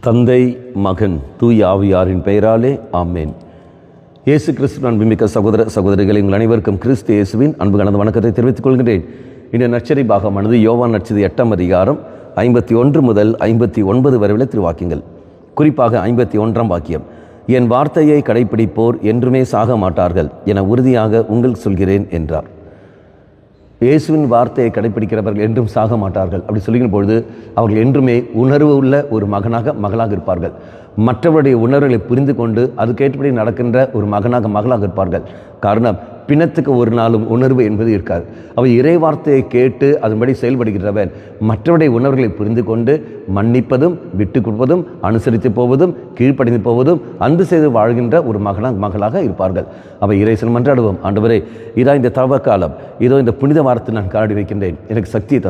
தந்தை, மகன், தூய ஆவியாரின் பெயராலே ஆமேன். இயேசு கிறிஸ்து அன்புமிக்க சகோதர சகோதரிகளை உங்கள் அனைவருக்கும் கிறிஸ்து இயேசுவின் அன்பு கலந்த வணக்கத்தை தெரிவித்துக் கொள்கிறேன். இந்த நற்செய்தி பாகமானது யோவான் நற்செய்தி 8ஆம் அதிகாரம் 51 முதல் 59 வரை உள்ள திருவாக்கியங்கள். குறிப்பாக 51ஆம் வாக்கியம், என் வார்த்தையை கடைப்பிடிப்போர் என்றுமே சாக மாட்டார்கள் என உறுதியாக உங்களுக்கு சொல்கிறேன் என்றார். இயேசுவின் வார்த்தையை கடைப்பிடிக்கிறவர்கள் என்றும் சாக மாட்டார்கள் அப்படி சொல்லுகிற பொழுது அவர்கள் என்றுமே உணர்வு உள்ள ஒரு மகளாக இருப்பார்கள். மற்றவருடைய உணர்வுகளை புரிந்து கொண்டு அதுக்கேற்றபடி நடக்கின்ற ஒரு மகளாக இருப்பார்கள். காரணம், பிணத்துக்கு ஒரு நாளும் உணர்வு என்பது இருக்காது. அவை இறை வார்த்தையை கேட்டு அதன்படி செயல்படுகிறவன் மற்றவருடைய உணர்வுகளை புரிந்து கொண்டு மன்னிப்பதும், விட்டு கொடுப்பதும், அனுசரித்து போவதும், கீழ்ப்படிந்து போவதும், அன்பு செய்து வாழ்கின்ற ஒரு மகளாக இருப்பார்கள். அவை இறைசன் மன்றாடுவோம். ஆண்டவரே, இதா இந்த தவ காலம், இதோ இந்த புனித வாரத்தை நான் காடி வைக்கின்றேன். எனக்கு சக்தியை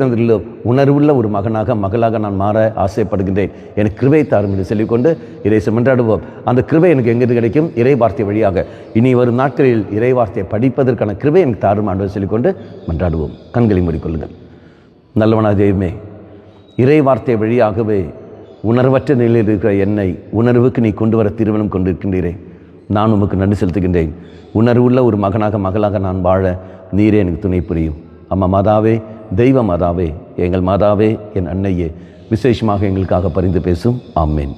தந்துள்ளோம். உணர்வுள்ள ஒரு மகளாக நான் மாற ஆசைப்படுகின்றேன். எனக்கு கிருபை தாரும் என்று சொல்லிக்கொண்டு இறைசன் மன்றாடுவோம். அந்த கிருபை எனக்கு எங்கிருந்து கிடைக்கும்? இறை வார்த்தை வழியாக. இனி வரும் நாட்களில் இறை வார்த்தையை படிப்பதற்கான கிருபை எனக்கு தாரும் ஆண்டவர் சொல்லிக்கொண்டு மன்றாடுவோம். கண்களை மூடிக்கொள்ளுங்கள். நல்லவனாக தெய்வமே, இறை வார்த்தை வழியாகவே உணர்வற்ற நிலையில் இருக்கிற என்னை உணர்வுக்கு நீ கொண்டு வர திருமணம் கொண்டிருக்கின்றீரே. நான் உமக்கு நன்றி செலுத்துகின்றேன். உணர்வுள்ள ஒரு மகளாக நான் வாழ நீரே எனக்கு துணை புரியும். அம்மா மாதாவே, தெய்வ மாதாவே, எங்கள் மாதாவே, என் அன்னையே, விசேஷமாக எங்களுக்காக பரிந்து பேசும். ஆமேன்.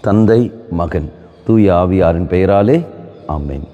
தந்தை, மகன், தூய ஆவியாரின் பெயராலே ஆமேன்.